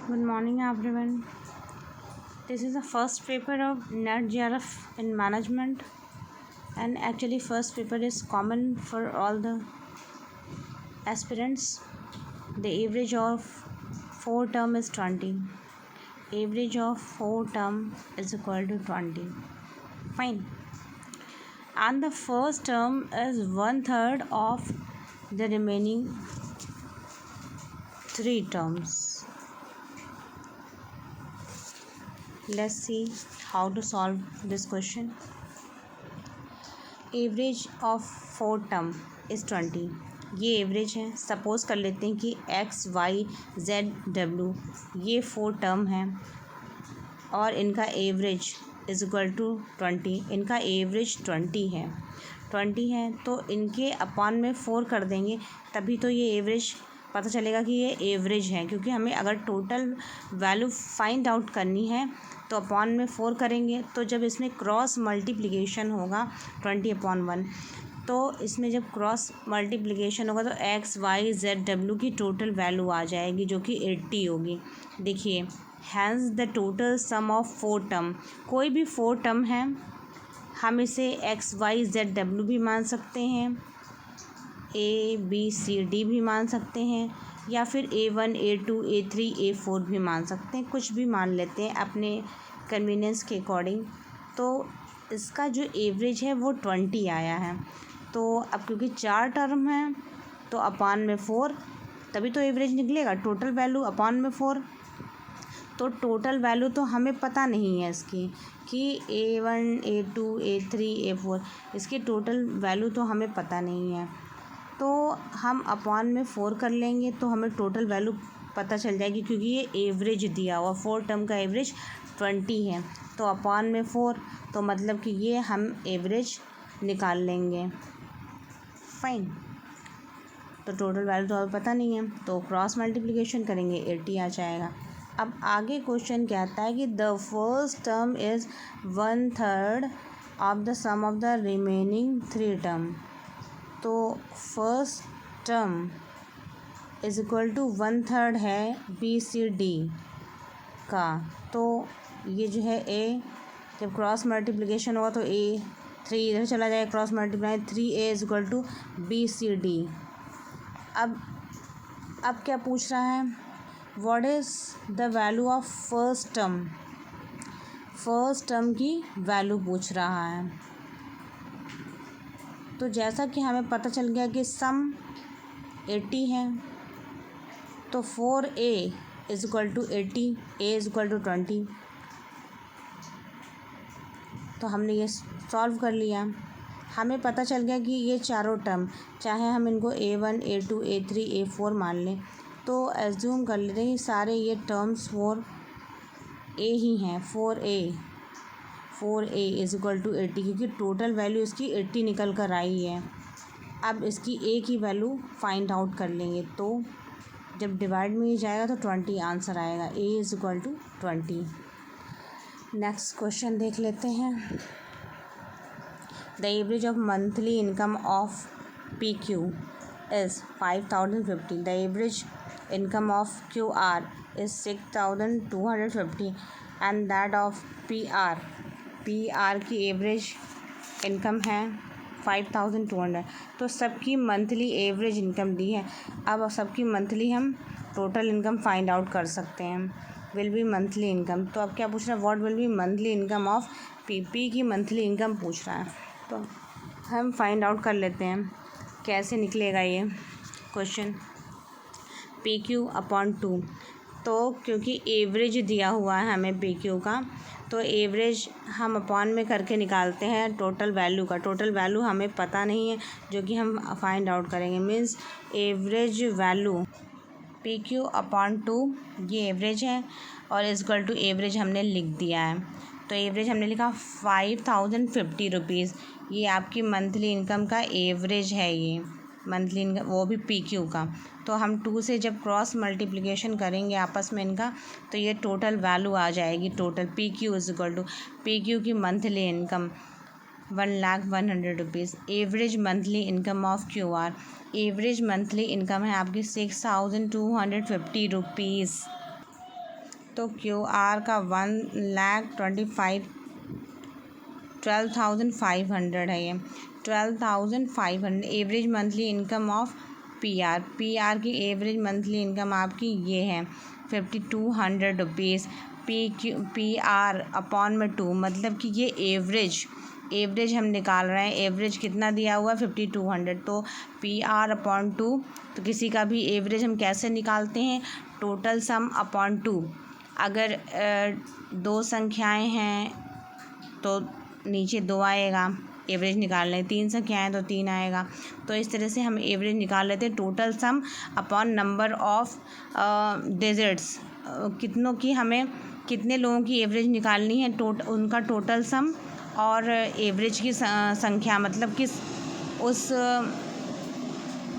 Good morning, everyone. This is the first paper of NET JRF in management, and actually, first paper is common for all the aspirants. The average of 4 term is 20. Average of 4 term is equal to 20. Fine. And the first term is 1/3 of the remaining 3 terms. Let's see how to solve this question. Average of 4 term is 20. ये average है. Suppose कर लेते हैं कि x Y Z W ये 4 term हैं और इनका एवरेज इज इक्वल टू 20. इनका एवरेज 20 है तो इनके अपॉन में 4 कर देंगे तभी तो ये एवरेज पता चलेगा कि ये एवरेज है, क्योंकि हमें अगर टोटल वैल्यू फाइंड आउट करनी है तो अपॉन में 4 करेंगे. तो जब इसमें क्रॉस मल्टीप्लिकेशन होगा 20/1, तो इसमें जब क्रॉस मल्टीप्लिकेशन होगा तो एक्स वाई जेड डब्ल्यू की टोटल वैल्यू आ जाएगी जो कि 80 होगी. देखिए, hence the total sum of 4 term. कोई भी 4 टर्म है, हम इसे एक्स वाई जेड डब्ल्यू भी मान सकते हैं, ए बी सी डी भी मान सकते हैं, या फिर A1 A2 A3 A4 भी मान सकते हैं. कुछ भी मान लेते हैं अपने कन्वीनियंस के अकॉर्डिंग. तो इसका जो एवरेज है वो 20 आया है. तो अब क्योंकि 4 टर्म हैं तो अपॉन में 4 तभी तो एवरेज निकलेगा. टोटल वैल्यू अपॉन में 4, तो टोटल वैल्यू तो हमें पता नहीं है इसकी कि A1 A2 A3 A4 इसकी टोटल वैल्यू तो हमें पता नहीं है. तो हम अपॉन में 4 कर लेंगे तो हमें टोटल वैल्यू पता चल जाएगी, क्योंकि ये एवरेज दिया हुआ 4 टर्म का एवरेज 20 है. तो अपॉन में 4 तो मतलब कि ये हम एवरेज निकाल लेंगे. फाइन. तो टोटल वैल्यू तो हमें पता नहीं है, तो क्रॉस मल्टीप्लिकेशन करेंगे 80 आ जाएगा. अब आगे क्वेश्चन कहता है कि the first term is 1/3 of the sum of the remaining 3 term. तो first term is equal to 1/3 है बी सी डी का. तो ये जो है ए, जब क्रॉस मल्टीप्लिकेशन होगा तो ए 3 इधर चला जाएगा, cross multiply 3A is equal to B C D. अब क्या पूछ रहा है, what is the value of first term. First term की वैल्यू पूछ रहा है. तो जैसा कि हमें पता चल गया कि सम 80 है, तो 4A is equal to 80, A is equal to 20. तो हमने ये सॉल्व कर लिया. हमें पता चल गया कि ये चारों टर्म, चाहे हम इनको A1 A2 A3 A4 मान लें, तो एज्यूम कर लेते हैं कि सारे ये टर्म्स 4A ही हैं. 4A इज इक्वल टू 80, क्योंकि टोटल वैल्यू इसकी 80 निकल कर आई है. अब इसकी A की वैल्यू फाइंड आउट कर लेंगे, तो जब डिवाइड में ही जाएगा तो 20 आंसर आएगा. A is equal to 20. Next question देख लेते हैं. The average of monthly income of PQ is 5050. The average income of QR is 6250 and that of PR की एवरेज इनकम है 5200. तो सबकी मंथली एवरेज इनकम दी है. अब सबकी मंथली हम टोटल इनकम फाइंड आउट कर सकते हैं. Will be monthly income. तो अब क्या पूछ रहा है, what will be monthly income of P की मंथली इनकम पूछ रहा है. तो हम फाइंड आउट कर लेते हैं कैसे निकलेगा ये क्वेश्चन. PQ/2. तो क्योंकि एवरेज दिया हुआ है हमें PQ का, तो एवरेज हम अपॉन में करके निकालते हैं टोटल वैल्यू का. टोटल वैल्यू हमें पता नहीं है, जो कि हम फाइंड आउट करेंगे. मीन्स एवरेज वैल्यू PQ/2 ये एवरेज है, और इज इक्वल टू एवरेज हमने लिख दिया है. तो एवरेज हमने लिखा 5050 रुपीज़. ये आपकी मंथली इनकम का एवरेज है. ये मंथली इनकम, वो भी PQ का. तो हम 2 से जब क्रॉस मल्टीप्लिकेशन करेंगे आपस में इनका, तो ये टोटल वैल्यू आ जाएगी. Total PQ is equal to PQ की monthly income 1,100,000 rupees. Average monthly income of QR, average monthly income है आपकी 6,250 रुपीज़. तो QR का 12,500 है। ये 12,500 average monthly income of PR की एवरेज मंथली इनकम आपकी ये है 5200 रुपीज़। PR अपॉन में 2 मतलब कि ये एवरेज हम निकाल रहे हैं। एवरेज कितना दिया हुआ है 5200, तो PR अपॉन 2। तो किसी का भी एवरेज हम कैसे निकालते हैं, टोटल सम अपॉन 2। अगर 2 संख्याएं हैं तो नीचे 2 आएगा, एवरेज निकाल लें। 3 संख्याएं तो 3 आएगा। तो इस तरह से हम एवरेज निकाल लेते हैं। Total sum upon number of digits, कितने लोगों की एवरेज निकालनी है, उनका टोटल सम और एवरेज की संख्या, मतलब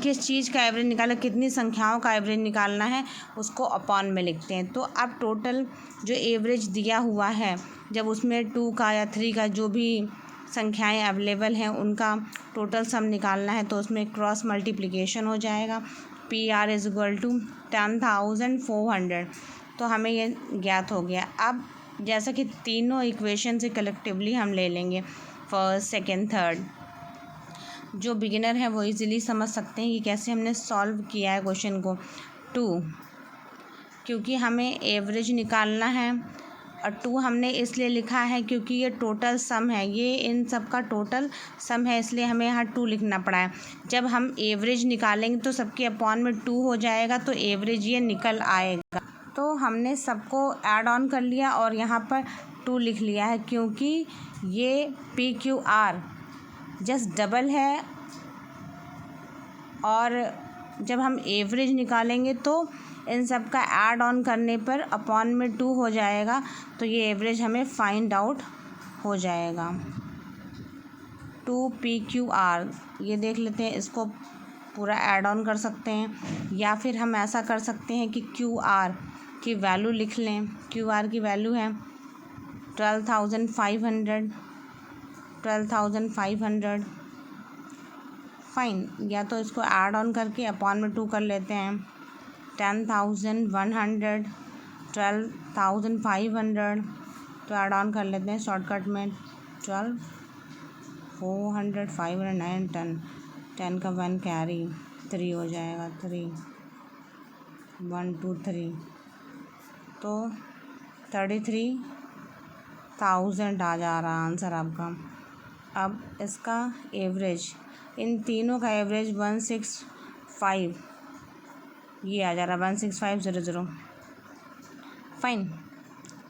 किस चीज़ का एवरेज निकालना, कितनी संख्याओं का एवरेज निकालना है, उसको अपॉन में लिखते हैं। तो अब टोटल जो एवरेज दिया हुआ है, जब उसमें 2 का या 3 का जो भी संख्याएं अवेलेबल हैं उनका टोटल सम निकालना है, तो उसमें क्रॉस मल्टीप्लिकेशन हो जाएगा। PR is equal to 10,400। तो हमें ये ज्ञात हो गया। अब जैसा कि तीनों इक्वेशन से कलेक्टिवली हम ले लेंगे, फर्स्ट, सेकेंड, थर्ड। जो बिगिनर है वो इजीली समझ सकते हैं कि कैसे हमने सॉल्व किया है क्वेश्चन को। 2, क्योंकि हमें एवरेज निकालना है, और 2 हमने इसलिए लिखा है क्योंकि ये टोटल सम है, ये इन सब का टोटल सम है, इसलिए हमें यहाँ 2 लिखना पड़ा है। जब हम एवरेज निकालेंगे तो सबके अपॉन में 2 हो जाएगा, तो एवरेज ये निकल आएगा। तो हमने सबको ऐड ऑन कर लिया और यहाँ पर 2 लिख लिया है, क्योंकि ये PQR जस्ट डबल है, और जब हम एवरेज निकालेंगे तो इन सब का ऐड ऑन करने पर अपॉन में 2 हो जाएगा, तो ये एवरेज हमें फाइंड आउट हो जाएगा। 2 PQR, ये देख लेते हैं, इसको पूरा ऐड ऑन कर सकते हैं, या फिर हम ऐसा कर सकते हैं कि QR की वैल्यू लिख लें। QR की वैल्यू है 12,500 फाइन, या तो इसको ऐड ऑन करके अपॉन में 2 कर लेते हैं। 10,100, 12,500, तो ऐड ऑन कर लेते हैं शॉर्टकट में। 12, 400, 500, 9, 10, 10 का 1 कैरी, 3 हो जाएगा। 3, 1, 2, 3, तो 33,000 आ जा रहा आंसर आपका। अब इसका एवरेज, इन तीनों का एवरेज 165 ये आ जा रहा, 16500 फाइन।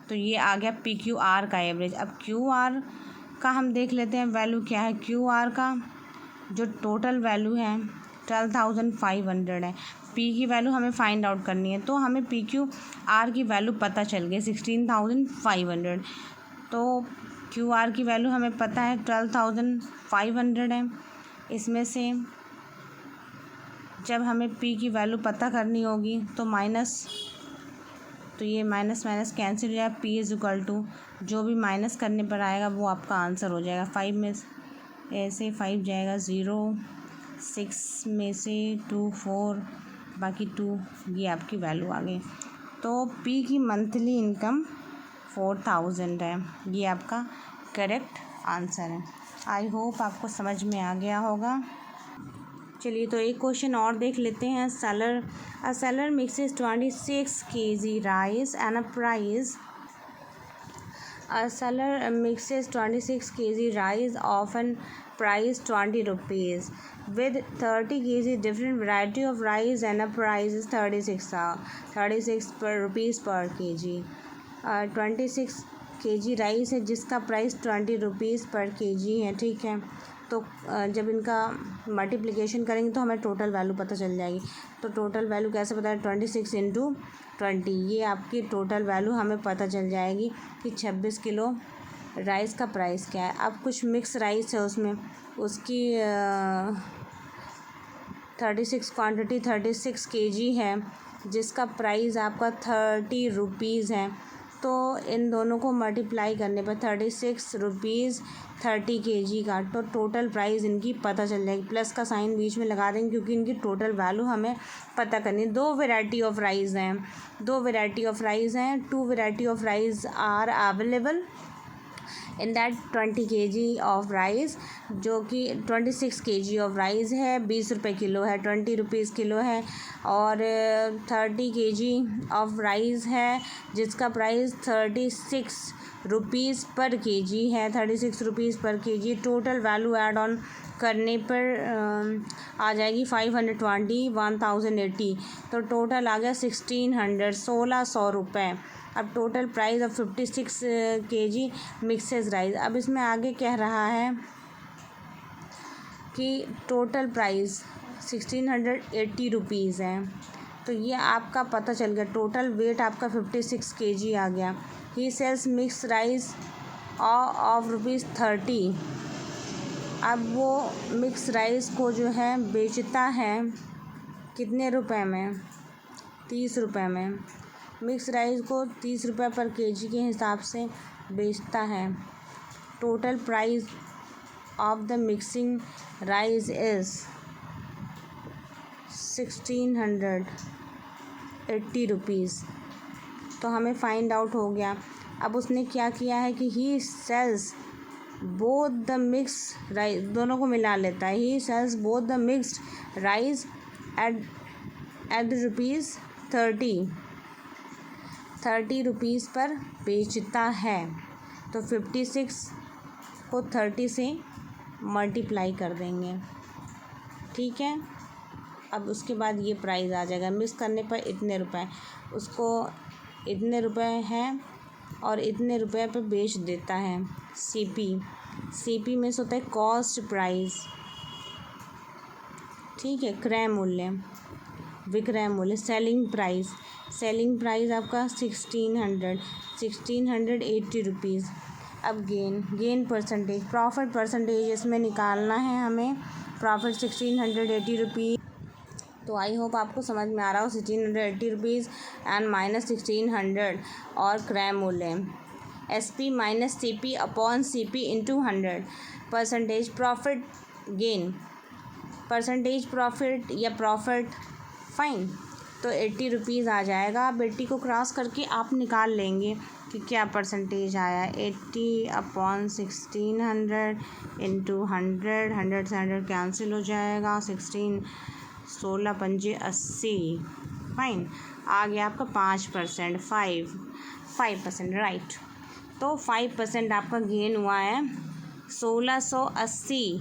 तो ये आ गया PQR का एवरेज। अब QR का हम देख लेते हैं वैल्यू क्या है। QR का जो टोटल वैल्यू है 12,500 है। P की वैल्यू हमें फाइंड आउट करनी है, तो हमें PQR की वैल्यू पता चल गई 16,500। तो QR की वैल्यू हमें पता है 12,500 है। इसमें से जब हमें P की वैल्यू पता करनी होगी तो ये माइनस कैंसिल हो जाएगा। P इज इक्वल टू जो भी माइनस करने पर आएगा वो आपका आंसर हो जाएगा। 5 में ऐसे 5 जाएगा 0, 6 में से 2, 4, बाकी 2, ये आपकी वैल्यू आ गई। तो P की मंथली इनकम 4,000 है, ये आपका करेक्ट आंसर है। आई होप आपको समझ में आ गया होगा। चलिए तो एक क्वेश्चन और देख लेते हैं। A seller mixes 26 kg rice and a seller mixes 26 kg rice of an price 20 rupees with 30 kg different variety of rice and a price is 36 rupees per kg। 26 kg rice है जिसका price 20 rupees पर kg है, ठीक है। तो जब इनका multiplication करेंगे तो हमें टोटल वैल्यू पता चल जाएगी। तो टोटल वैल्यू कैसे पता है, 26 इंटू 20, ये आपकी टोटल वैल्यू हमें पता चल जाएगी कि 26 किलो राइस का प्राइस क्या है। अब कुछ मिक्स राइस है उसमें, उसकी 36 क्वांटिटी 36 kg है जिसका प्राइस आपका 30 रुपीज़ है। तो इन दोनों को मल्टीप्लाई करने पर 36 रुपीज़ 30 kg का तो टोटल प्राइस इनकी पता चल जाएगी। प्लस का साइन बीच में लगा देंगे क्योंकि इनकी टोटल वैल्यू हमें पता करनी है। दो वेराइटी ऑफ राइस हैं, 2 variety of rice are available in that 20 kg of rice, जो कि 26 kg ऑफ राइस है, 20 रुपये किलो है, 20 रुपीज़ किलो है। और 30 kg ऑफ राइस है जिसका प्राइस 36 रुपीज़ पर kg है, 36 रुपीज़ पर kg। Total value add on करने पर आ जाएगी 520 1080, तो टोटल आ गया 1600 रुपये। अब total price of 56 kg mixes rice. अब इसमें आगे कह रहा है कि टोटल प्राइस 1680 रुपीज़ है, तो ये आपका पता चल गया। टोटल वेट आपका 56 kg आ गया। ही सेल्स मिक्स राइस ऑफ ₹30। अब वो मिक्स राइस को जो है बेचता है कितने रुपए में? 30 रुपये में। मिक्स राइस को 30 रुपये पर kg के हिसाब से बेचता है। Total price of the mixing rice is 1680 rupees. तो हमें फाइंड आउट हो गया। अब उसने क्या किया है कि he sells both the mix rice, दोनों को मिला लेता है। He sells both the mixed rice at ₹30 rupees पर बेचता है। तो 56 को 30 से मल्टीप्लाई कर देंगे, ठीक है। अब उसके बाद ये प्राइस आ जाएगा। मिक्स करने पर इतने रुपए, उसको इतने रुपए हैं और इतने रुपए पे बेच देता है। सीपी में से होता है कॉस्ट प्राइस, ठीक है। क्रय मूल्य, विक्रय मूल्य, सेलिंग प्राइस आपका 1680 रुपीज़। अब गेन परसेंटेज, प्रॉफिट परसेंटेज इसमें निकालना है हमें। Profit 1680 rupees. तो आई होप आपको समझ में आ रहा हो। 1680 रुपीज़ एंड माइनस 1600 और क्रय मूल्य SP minus CP upon CP into 100। Percentage profit gain, percentage profit या प्रॉफिट, फाइन। तो 80 रुपीज़ आ जाएगा। अब 80 को क्रॉस करके आप निकाल लेंगे कि क्या परसेंटेज आया। 80 अपॉन 1600 इंटू 100, 100 से 100 कैंसिल हो जाएगा। 16 पंजे 80, फाइन। आ गया आपका 5%, 5% राइट। तो 5% आपका गेन हुआ है। 1680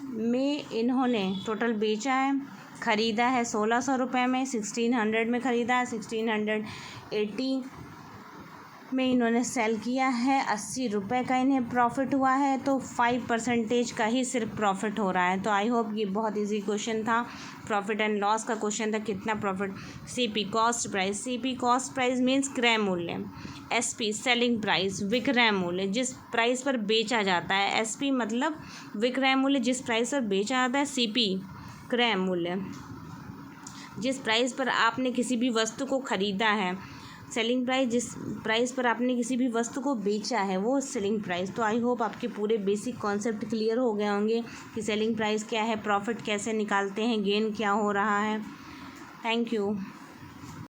में इन्होंने टोटल बेचा है, ख़रीदा है 1600 रुपये में, 1600 में ख़रीदा है, 1680 में इन्होंने सेल किया है, 80 रुपये का इन्हें प्रॉफिट हुआ है। तो 5% का ही सिर्फ प्रॉफिट हो रहा है। तो आई होप ये बहुत इजी क्वेश्चन था, प्रॉफिट एंड लॉस का क्वेश्चन था। कितना profit? CP cost price means क्रय मूल्य, SP सेलिंग प्राइस, विक्रय मूल्य, जिस प्राइस पर बेचा जाता है। SP मतलब विक्रय मूल्य, जिस प्राइस पर बेचा जाता है। CP क्रय मूल्य, जिस प्राइस पर आपने किसी भी वस्तु को ख़रीदा है। सेलिंग प्राइस, जिस प्राइस पर आपने किसी भी वस्तु को बेचा है, वो सेलिंग प्राइस। तो आई होप आपके पूरे बेसिक कॉन्सेप्ट क्लियर हो गए होंगे कि सेलिंग प्राइस क्या है, प्रॉफिट कैसे निकालते हैं, गेन क्या हो रहा है। Thank you.